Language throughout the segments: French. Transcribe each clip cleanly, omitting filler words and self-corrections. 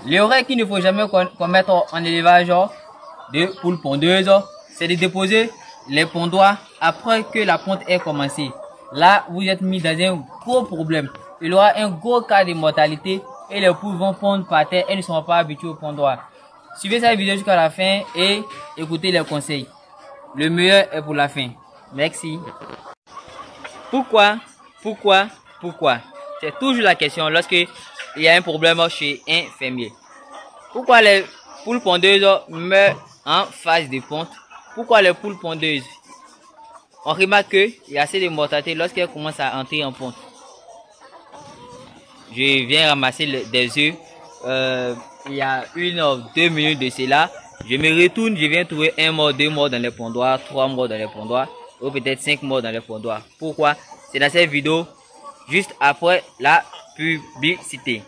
L'erreur qu'il ne faut jamais commettre en élevage de poules pondeuses, c'est de déposer les pondoirs après que la ponte ait commencé. Là, vous êtes mis dans un gros problème. Il y aura un gros cas de mortalité et les poules vont pondre par terre et ne seront pas habituées au pondoir. Suivez cette vidéo jusqu'à la fin et écoutez les conseils. Le meilleur est pour la fin. Merci. Pourquoi? C'est toujours la question lorsque il y a un problème chez un fermier. Pourquoi les poules pondeuses meurent en phase de ponte? Pourquoi les poules pondeuses? On remarque qu'il y a assez de mortalité lorsqu'elles commencent à entrer en ponte. Je viens ramasser des œufs. Il y a 1 ou 2 minutes de cela. Je me retourne, je viens trouver 1 mort, 2 morts dans les pondoirs, 3 morts dans les pondoirs, ou peut-être 5 morts dans les pondoirs. Pourquoi? C'est dans cette vidéo, juste après la publicité.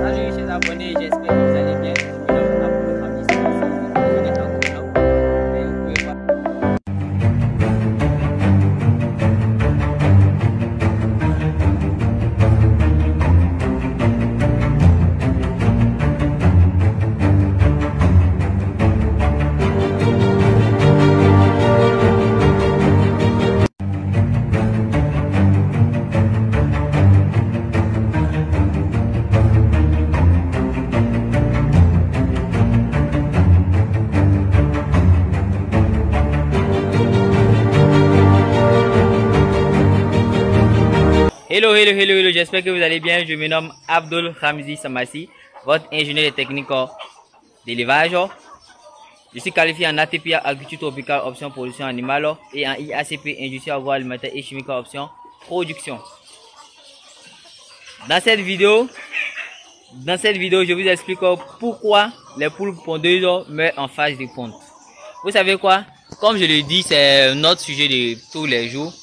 Salut chers abonnés, j'espère que vous allez bien. Hello, j'espère que vous allez bien. Je me nomme Abdul Ramzi Samassi, votre ingénieur de technique d'élevage. Je suis qualifié en ATP agriculture tropicale option production animale et en IACP industrie agroalimentaire et chimique option production. Dans cette vidéo, je vous explique pourquoi les poules pondeuses meurent en phase de ponte. Vous savez quoi? Comme je le dis, c'est notre sujet de tous les jours.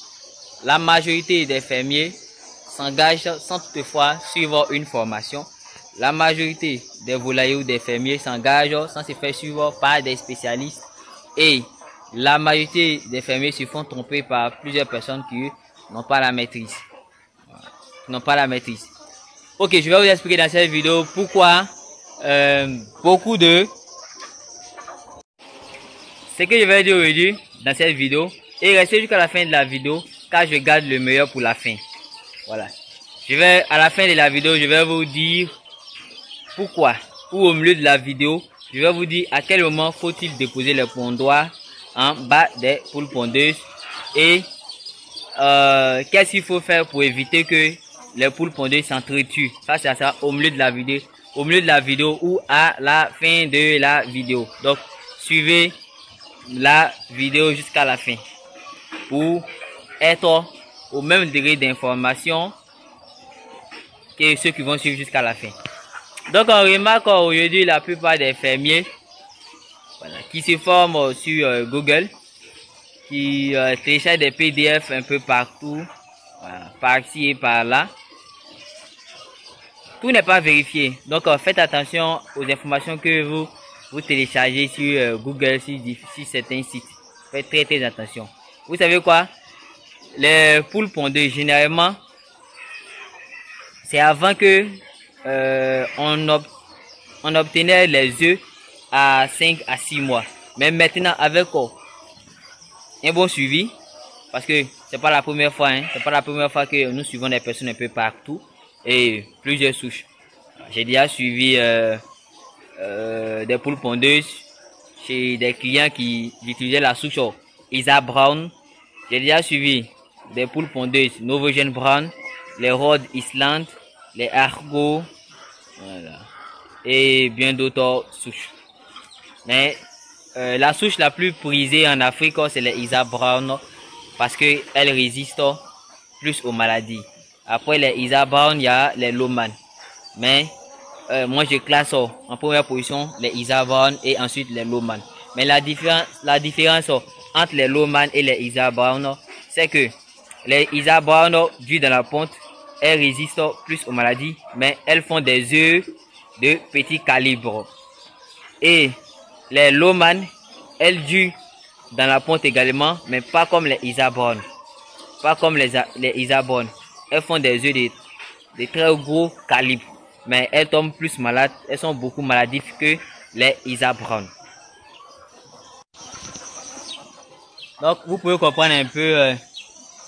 La majorité des fermiers s'engagent sans toutefois suivre une formation. La majorité des volailleurs ou des fermiers s'engagent sans se faire suivre par des spécialistes. Et la majorité des fermiers se font tromper par plusieurs personnes qui n'ont pas la maîtrise. Ok, je vais vous expliquer dans cette vidéo pourquoi beaucoup de... Ce que je vais dire aujourd'hui dans cette vidéo. Et restez jusqu'à la fin de la vidéo car je garde le meilleur pour la fin. Voilà. À la fin de la vidéo, je vais vous dire pourquoi. Ou au milieu de la vidéo, je vais vous dire à quel moment faut-il déposer les pondoirs en bas des poules pondeuses. Et qu'est-ce qu'il faut faire pour éviter que les poules pondeuses s'entretuent. Ça, c'est ça au milieu de la vidéo. Au milieu de la vidéo ou à la fin de la vidéo. Donc, suivez la vidéo jusqu'à la fin pour être au même degré d'information que ceux qui vont suivre jusqu'à la fin. Donc on remarque aujourd'hui la plupart des fermiers qui se forment sur Google, qui téléchargent des PDF un peu partout, par-ci et par-là. Tout n'est pas vérifié. Donc faites attention aux informations que vous téléchargez sur Google, sur certains sites. Faites très attention. Vous savez quoi? Les poules pondeuses, généralement, c'est avant que on obtenait les œufs à 5 à 6 mois. Mais maintenant, avec un bon suivi, parce que c'est pas la première fois, c'est pas la première fois que nous suivons des personnes un peu partout et plusieurs souches. J'ai déjà suivi des poules pondeuses chez des clients qui utilisaient la souche Isa Brown. J'ai déjà suivi des poules pondeuses Novogène Brown, les Rhode Island, les Argo, voilà, et bien d'autres souches. Mais la souche la plus prisée en Afrique, c'est les Isa Brown parce qu'elle résiste plus aux maladies. Après les Isa Brown, il y a les Lohmann. Mais moi je classe en première position les Isa Brown et ensuite les Lohmann. Mais la différence entre les Lohmann et les Isa Brown, c'est que les Isa Brown, dues dans la ponte, elles résistent plus aux maladies, mais elles font des œufs de petit calibre. Et les Lohmann, elles durent dans la ponte également, mais pas comme les isabornes. Pas comme les isabornes. Elles font des œufs de très gros calibre, mais elles tombent plus malades, elles sont beaucoup maladives que les isabornes. Donc vous pouvez comprendre un peu,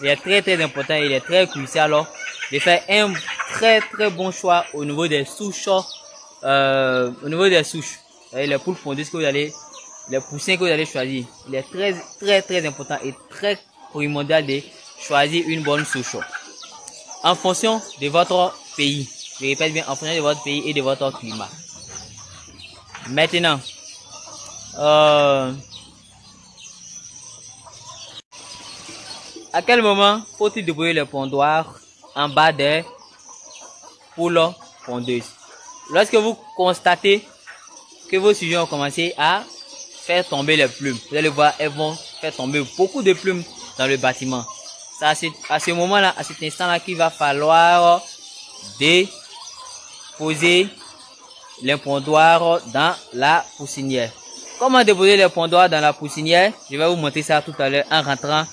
il est très important, il est très crucial alors de faire un très bon choix au niveau des souches, Et les poules pondeuses que vous allez, les poussins que vous allez choisir, il est très important et très primordial de choisir une bonne souche en fonction de votre pays. Je répète bien, en fonction de votre pays et de votre climat. Maintenant, à quel moment faut-il déposer le pondoir en bas des poules pondeuses? Lorsque vous constatez que vos sujets ont commencé à faire tomber les plumes, vous allez voir, elles vont faire tomber beaucoup de plumes dans le bâtiment. C'est à ce moment-là, à cet instant-là, qu'il va falloir déposer les pondoirs dans la poussinière. Comment déposer les pondoirs dans la poussinière? Je vais vous montrer ça tout à l'heure en rentrant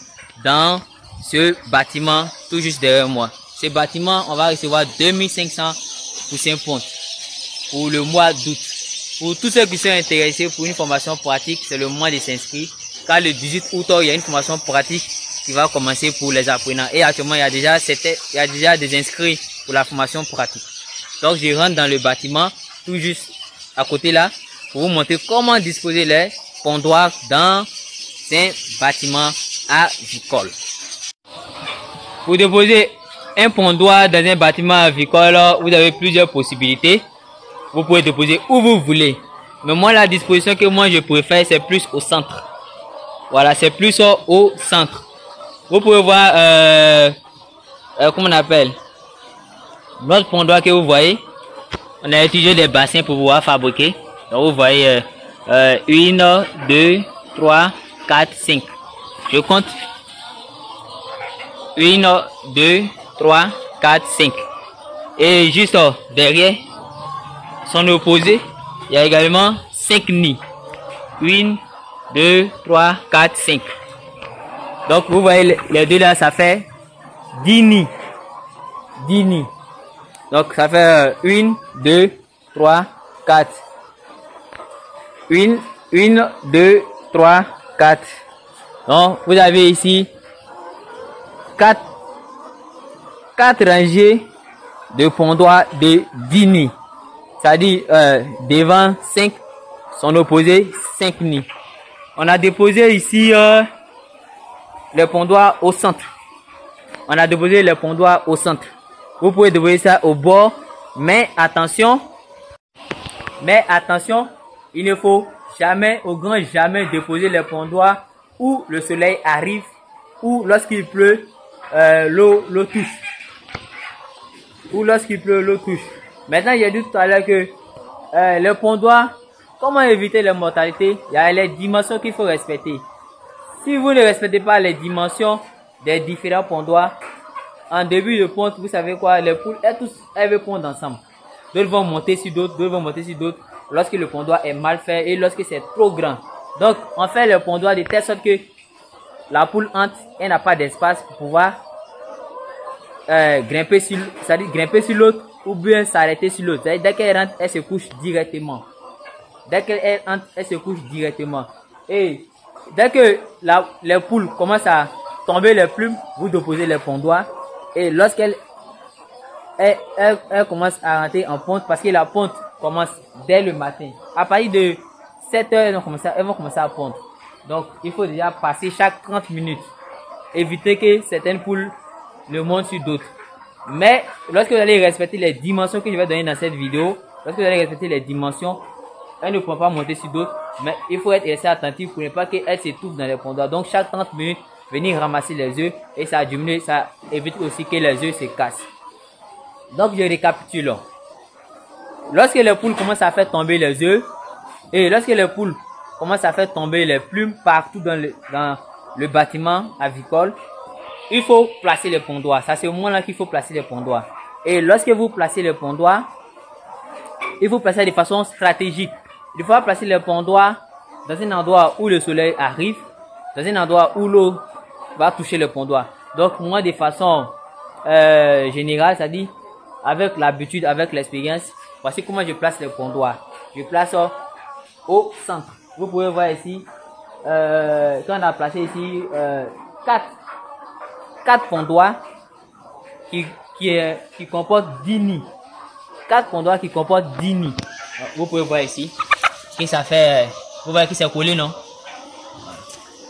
dans ce bâtiment tout juste derrière moi. Ce bâtiment, on va recevoir 2500 poussins pontes pour le mois d'août. Pour tous ceux qui sont intéressés pour une formation pratique, c'est le moment de s'inscrire. Car le 18 août, il y a une formation pratique qui va commencer pour les apprenants. Et actuellement, il y a déjà des inscrits pour la formation pratique. Donc, je rentre dans le bâtiment tout juste à côté là pour vous montrer comment disposer les pondoirs dans un bâtiment avicole. Pour déposer un pondoir dans un bâtiment avicole, vous avez plusieurs possibilités. Vous pouvez déposer où vous voulez. Mais moi, la disposition que moi je préfère, c'est plus au centre. Voilà, c'est plus au centre. Vous pouvez voir, comment on appelle, notre pondoir que vous voyez. On a utilisé des bassins pour pouvoir fabriquer. Donc vous voyez, 1, 2, 3, 4, 5. Je compte. 1, 2, 3, 4, 5. Et juste derrière son opposé, il y a également 5 nids. 1, 2, 3, 4, 5. Donc vous voyez les deux là, ça fait 10 nids. 10 nids. Donc ça fait 1, 2, 3, 4. 1, 2, 3, 4. Donc vous avez ici 4 rangées de pondoirs de 10 nids. C'est-à-dire devant 5, son opposé 5 nids. On a déposé ici les pondoirs au centre. On a déposé les pondoirs au centre. Vous pouvez déposer ça au bord, mais attention, il ne faut jamais, au grand jamais, déposer les pondoirs où le soleil arrive ou lorsqu'il pleut, l'eau touche. Ou lorsqu'il pleut, l'eau touche. Maintenant, j'ai dit tout à l'heure que le pondoir, comment éviter les mortalités? Il y a les dimensions qu'il faut respecter. Si vous ne respectez pas les dimensions des différents pondoirs, en début de ponte, vous savez quoi, les poules, elles veulent pondre ensemble. D'autres vont monter sur d'autres, lorsque le pondoir est mal fait et lorsque c'est trop grand. Donc, on fait le pondoir de telle sorte que la poule entre, elle n'a pas d'espace pour pouvoir grimper sur l'autre ou bien s'arrêter sur l'autre. Dès qu'elle rentre, elle se couche directement. Et dès que les poules commencent à tomber les plumes, vous déposez les pondoirs. Et lorsqu'elle commence à rentrer en ponte, parce que la ponte commence dès le matin. À partir de 7 heures, elles vont commencer à pondre. Donc, il faut déjà passer chaque 30 minutes. Éviter que certaines poules ne montent sur d'autres. Mais, lorsque vous allez respecter les dimensions que je vais donner dans cette vidéo, elles ne pourront pas monter sur d'autres. Mais il faut être assez attentif pour ne pas qu'elles s'étouffent dans les pondoirs. Donc, chaque 30 minutes, venir ramasser les œufs et ça diminue, ça évite aussi que les œufs se cassent. Donc je récapitule. Lorsque les poules commencent à faire tomber les œufs et lorsque les poules commencent à faire tomber les plumes partout dans le bâtiment avicole, il faut placer les pondoirs. Ça c'est au moment là qu'il faut placer les pondoirs. Et lorsque vous placez les pondoirs, il faut placer de façon stratégique. Il faut placer les pondoirs dans un endroit où le soleil arrive dans un endroit où l'eau va toucher le pondoir. Donc moi de façon générale, c'est-à-dire avec l'habitude, avec l'expérience, voici comment je place le pondoir. Je place au centre. Vous pouvez voir ici, quand on a placé ici 4 pondoirs qui comportent 10 nids. 4 pondoirs qui comportent 10 nids. Vous pouvez voir ici que ça fait, vous voyez que c'est collé, non?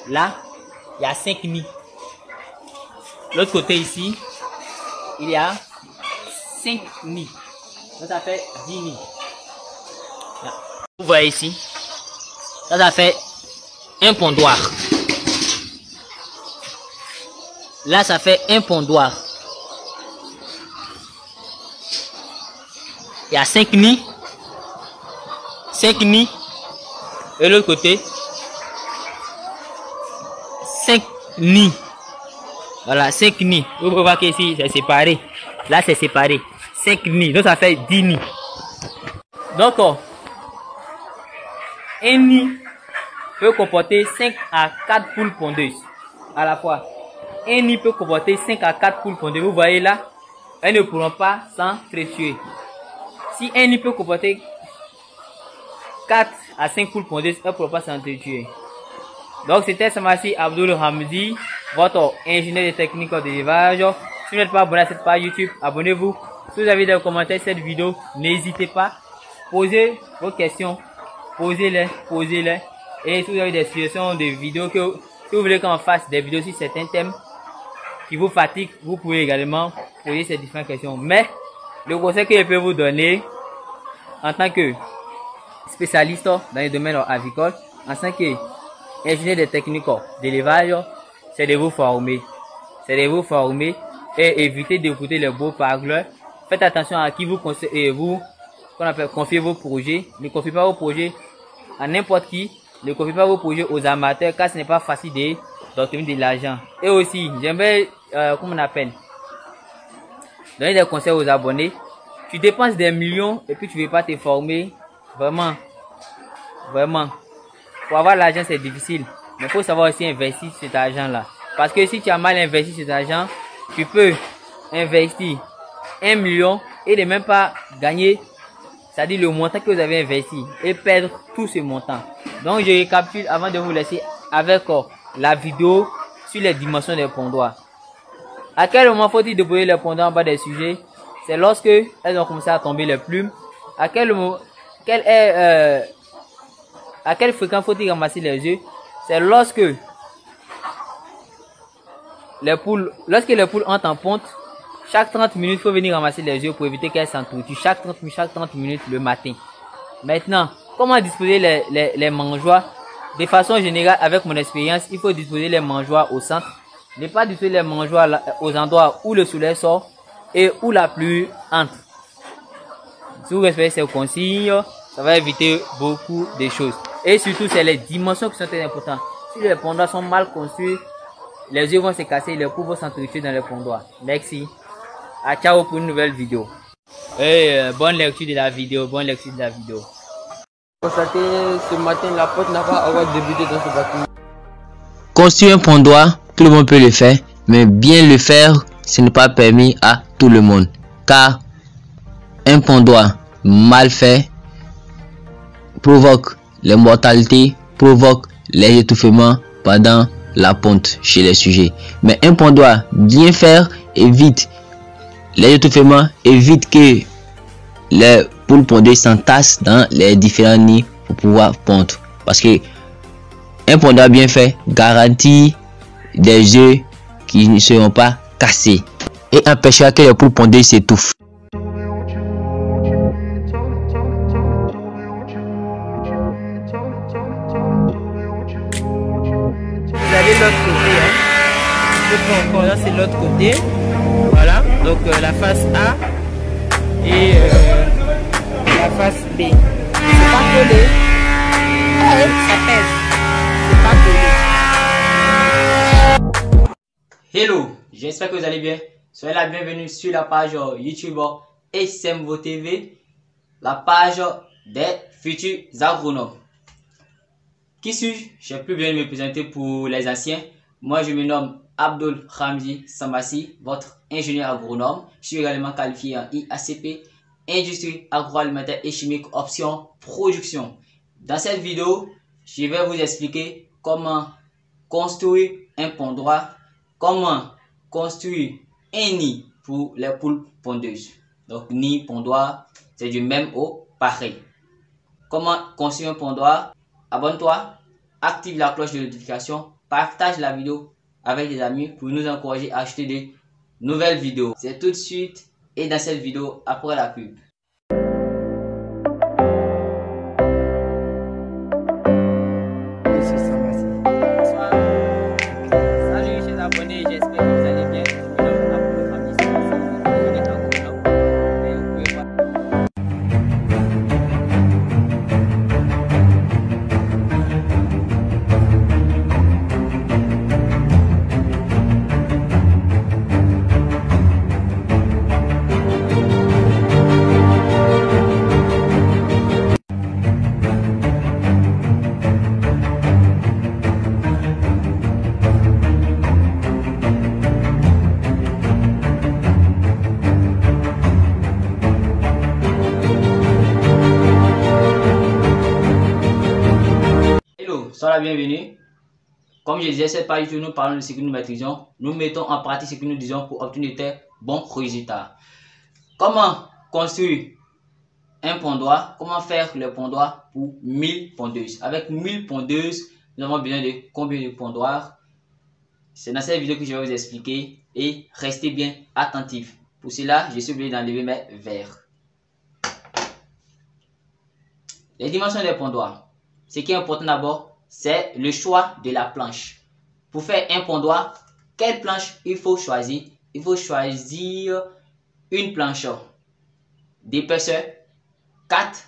Là, il y a 5 nids. L'autre côté ici, il y a 5 nids. Donc ça fait 10 nids. Là. Vous voyez ici, ça fait un pondoir. Là, ça fait un pondoir. Il y a 5 nids. 5 nids. Et l'autre côté, 5 nids. Voilà, 5 nids. Vous pouvez voir qu'ici, c'est séparé. Là, c'est séparé. 5 nids. Donc, ça fait 10 nids. Donc, un nid peut comporter 5 à 4 poules pondeuses à la fois. Un nid peut comporter 5 à 4 poules pondeuses. Vous voyez là, elles ne pourront pas s'entretuer. Si un nid peut comporter 4 à 5 poules pondeuses, elles ne pourront pas s'entretuer. Donc c'était Samassi Abdul Hamdi, votre ingénieur de technique d'élevage. Si vous n'êtes pas abonné à cette page YouTube, abonnez-vous. Si vous avez des commentaires sur cette vidéo, n'hésitez pas. Posez vos questions, posez-les. Et si vous avez des suggestions de vidéos si vous voulez qu'on fasse des vidéos sur certains thèmes qui vous fatiguent, vous pouvez également poser ces différentes questions. Mais le conseil que je peux vous donner en tant que spécialiste dans les domaines avicoles, en tant qu'ingénieur de techniques d'élevage, c'est de vous former. C'est de vous former et éviter d'écouter les beaux parleurs. Faites attention à qui vous conseillez, confiez vos projets. Ne confiez pas vos projets à n'importe qui. Ne confiez pas vos projets aux amateurs car ce n'est pas facile d'obtenir de l'argent. Et aussi, j'aimerais, comment on appelle, donner des conseils aux abonnés. Tu dépenses des millions et puis tu ne veux pas te former. Vraiment. Pour avoir l'argent, c'est difficile. Mais il faut savoir aussi investir cet argent-là. Parce que si tu as mal investi cet argent, tu peux investir 1 million et ne même pas gagner, c'est-à-dire le montant que vous avez investi, et perdre tout ce montant. Donc je récapitule avant de vous laisser avec la vidéo sur les dimensions des pondoirs. À quel moment faut-il déposer les pondoirs en bas des sujets? C'est lorsque elles ont commencé à tomber les plumes. À quelle fréquence faut-il ramasser les œufs? C'est lorsque les poules entrent en ponte. Chaque 30 minutes, il faut venir ramasser les œufs pour éviter qu'elles s'entretuent. Chaque 30 minutes le matin. Maintenant, comment disposer les mangeoires? De façon générale, avec mon expérience, il faut disposer les mangeoires au centre. Ne pas disposer les mangeoires aux endroits où le soleil sort et où la pluie entre. Si vous respectez ces consignes, ça va éviter beaucoup de choses. Et surtout, c'est les dimensions qui sont très importantes. Si les pondoirs sont mal construits, les œufs vont se casser et les poules vont s'entretuer dans les pondoirs. Merci. À ciao pour une nouvelle vidéo. Et bonne lecture de la vidéo. Constatez, ce matin, la porte n'a pas encore débuté dans ce bâtiment. Construire un pondoir, tout le monde peut le faire, mais bien le faire, ce n'est pas permis à tout le monde. Car un pondoir mal fait provoque les mortalités, provoque les étouffements pendant la ponte chez les sujets. Mais un pondoir bien fait évite les étouffements, évite que les poules pondeuses s'entassent dans les différents nids pour pouvoir pondre. Parce que un pondoir bien fait garantit des œufs qui ne seront pas cassés et empêchera que les poules pondeuses s'étouffent. Vous allez l'autre côté, hein. C'est l'autre côté. Voilà, donc la face A et la face B. C'est pas collé. Ça pèse. C'est pas collé. Hello, j'espère que vous allez bien. Soyez la bienvenue sur la page YouTube SMVO TV, la page des futurs agronomes. Qui suis-je? J'ai plus besoin de me présenter pour les anciens. Moi, je me nomme Abdul Ramzi Samassi, votre ingénieur agronome. Je suis également qualifié en IACP, Industrie agroalimentaire et chimique, option production. Dans cette vidéo, je vais vous expliquer comment construire un pondoir, comment construire un nid pour les poules pondeuses. Donc, nid, pondoir, c'est du même au pareil. Comment construire un pondoir? Abonne-toi, active la cloche de notification, partage la vidéo avec des amis pour nous encourager à acheter de nouvelles vidéos. C'est tout de suite et dans cette vidéo après la pub. Salut chers abonnés, j'espère que vous allez bien. Je me nomme Abdul Ramzi Samassi, ingénieur agronome. Et vous pouvez voir. Hello, sois la bienvenue. Comme je disais, cette page, nous parlons de ce que nous maîtrisons. Nous mettons en pratique ce que nous disons pour obtenir de bons résultats. Comment construire un pondoir? Comment faire le pondoir pour 1000 pondeuses? Avec 1000 pondeuses, nous avons besoin de combien de pondoirs? C'est dans cette vidéo que je vais vous expliquer et restez bien attentifs. Pour cela, je suis obligé d'enlever mes verres. Les dimensions des pondoirs. Ce qui est important d'abord, c'est le choix de la planche. Pour faire un pondoir, quelle planche il faut choisir? Il faut choisir une planche d'épaisseur 4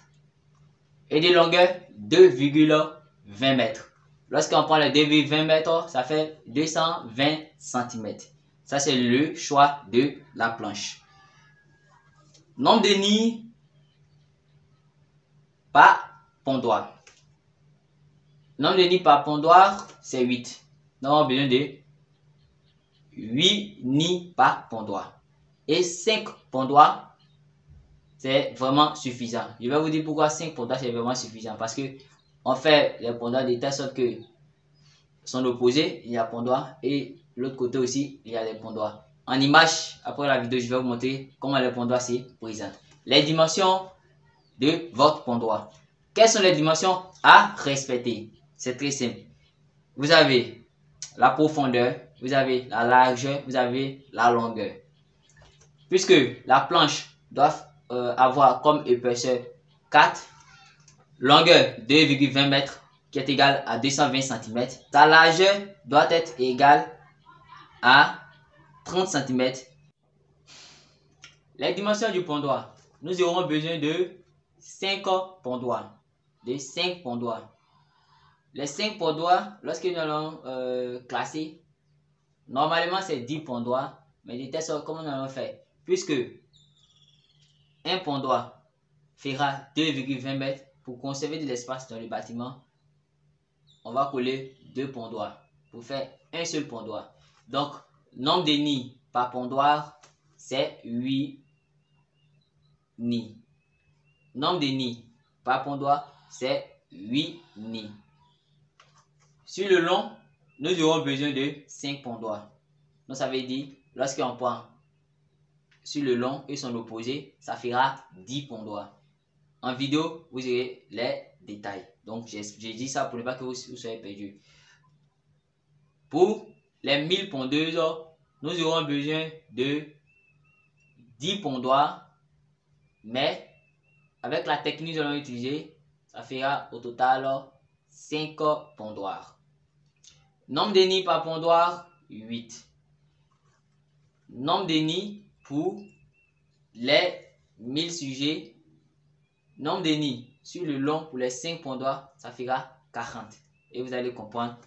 et de longueur 2,20 mètres. Lorsqu'on prend les 2,20 mètres, ça fait 220 cm. Ça, c'est le choix de la planche. Nombre de nids par pondoir. Nombre de nids par pondoir, c'est 8. Nous avons besoin de 8 nids par pondoir. Et 5 pondoirs, c'est vraiment suffisant. Je vais vous dire pourquoi 5 pondoirs, c'est vraiment suffisant. Parce que on fait les pondoirs de telle sorte que son opposé, il y a pondoir. Et l'autre côté aussi, il y a des pondoirs. En image, après la vidéo, je vais vous montrer comment les pondoirs se présentent. Les dimensions de votre pondoir. Quelles sont les dimensions à respecter? C'est très simple. Vous avez la profondeur, vous avez la largeur, vous avez la longueur. Puisque la planche doit avoir comme épaisseur 4, longueur 2,20 mètres qui est égale à 220 cm. Sa largeur doit être égale à 30 cm. Les dimensions du pondoir. Nous aurons besoin de 5 pondoirs. De 5 pondoirs. Les 5 pondoirs, lorsque nous allons classer, normalement c'est 10 pondoirs, mais de telle sorte comment nous allons faire. Puisque un pondoir fera 2,20 mètres, pour conserver de l'espace dans le bâtiment, on va coller 2 pondoirs pour faire un seul pondoir. Donc, nombre de nids par pondoir, c'est 8 nids. Nombre de nids par pondoir, c'est 8 nids. Sur le long, nous aurons besoin de 5 pondoirs. Donc, ça veut dire, lorsqu'on prend sur le long et son opposé, ça fera 10 pondoirs. En vidéo, vous aurez les détails. Donc, j'ai dit ça pour ne pas que vous soyez perdus. Pour les 1000 pondeuses, nous aurons besoin de 10 pondoirs. Mais, avec la technique que nous allons utiliser, ça fera au total 5 pondoirs. Nombre de nids par pondoir, 8. Nombre de nids pour les 1000 sujets. Nombre de nids sur le long pour les 5 pondoirs, ça fera 40. Et vous allez comprendre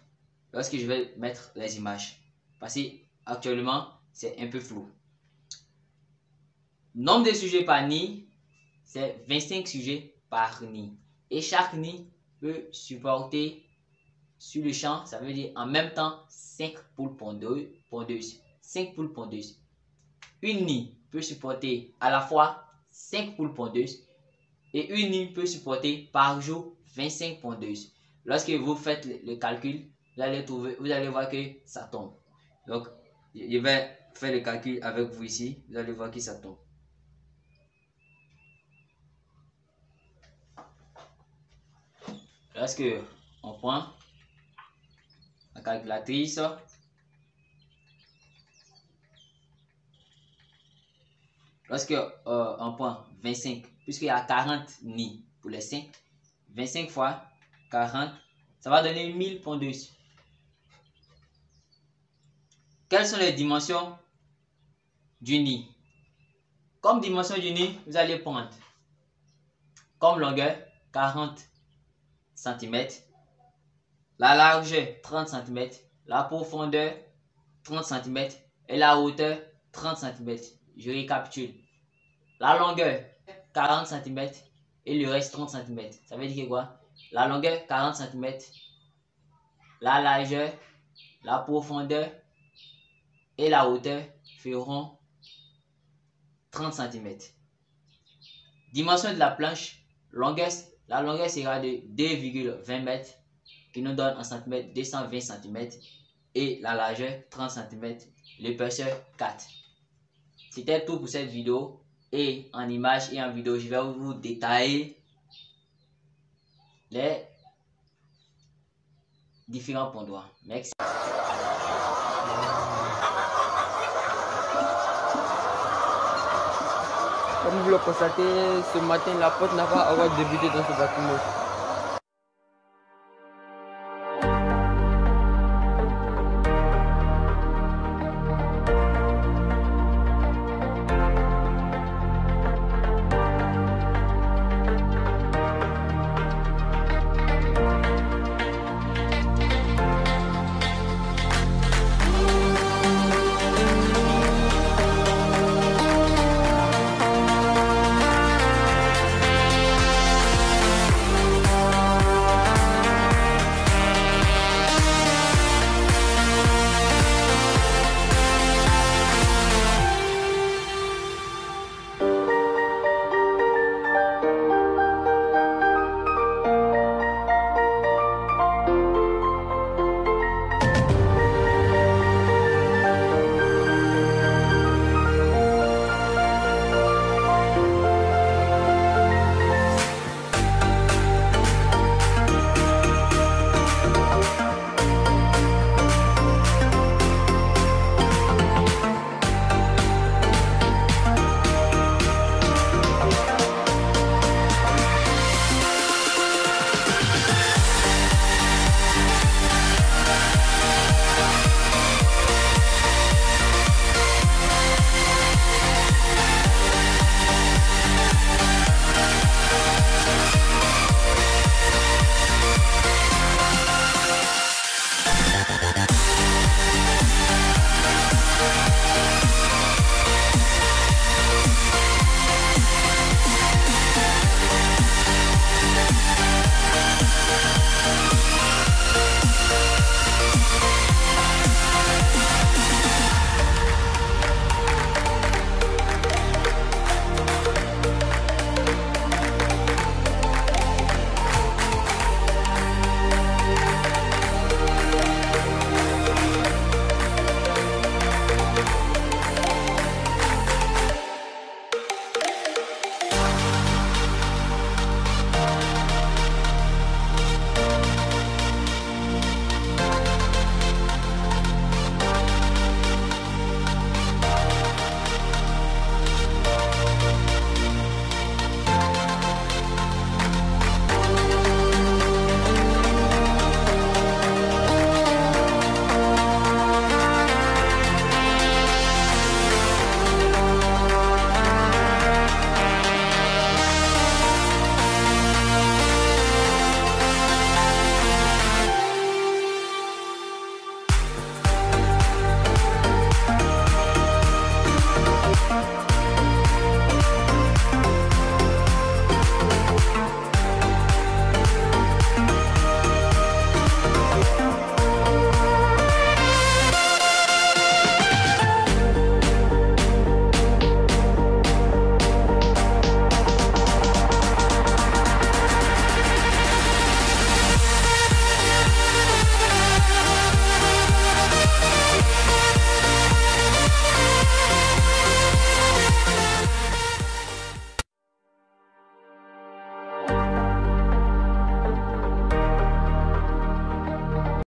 lorsque je vais mettre les images. Parce qu'actuellement, c'est un peu flou. Nombre de sujets par nid, c'est 25 sujets par nid. Et chaque nid peut supporter sur le champ, ça veut dire en même temps 5 poules pondeuses. 5 poules pondeuses. Une nid peut supporter à la fois 5 poules pondeuses et une nid peut supporter par jour 25 pondeuses. Lorsque vous faites le calcul, vous allez voir que ça tombe. Donc, je vais faire le calcul avec vous ici. Vous allez voir que ça tombe. Lorsque on prend la calculatrice, lorsque on prend 25, puisqu'il y a 40 nids pour les 5, 25 fois 40, ça va donner 1000 pondeuses. Quelles sont les dimensions du nid? Comme dimension du nid, vous allez prendre comme longueur 40 cm, la largeur 30 cm, la profondeur 30 cm et la hauteur 30 cm. Je récapitule. La longueur 40 cm et le reste 30 cm. Ça veut dire quoi? La longueur 40 cm, la largeur, la profondeur et la hauteur feront 30 cm. Dimension de la planche, la longueur sera de 2,20 m qui nous donne en centimètres 220 cm et la largeur 30 cm, l'épaisseur 4. C'était tout pour cette vidéo et en image et en vidéo, je vais vous détailler les différents pondoirs. Merci. Comme vous le constatez, ce matin, la porte n'a pas encore débuté dans ce bâtiment.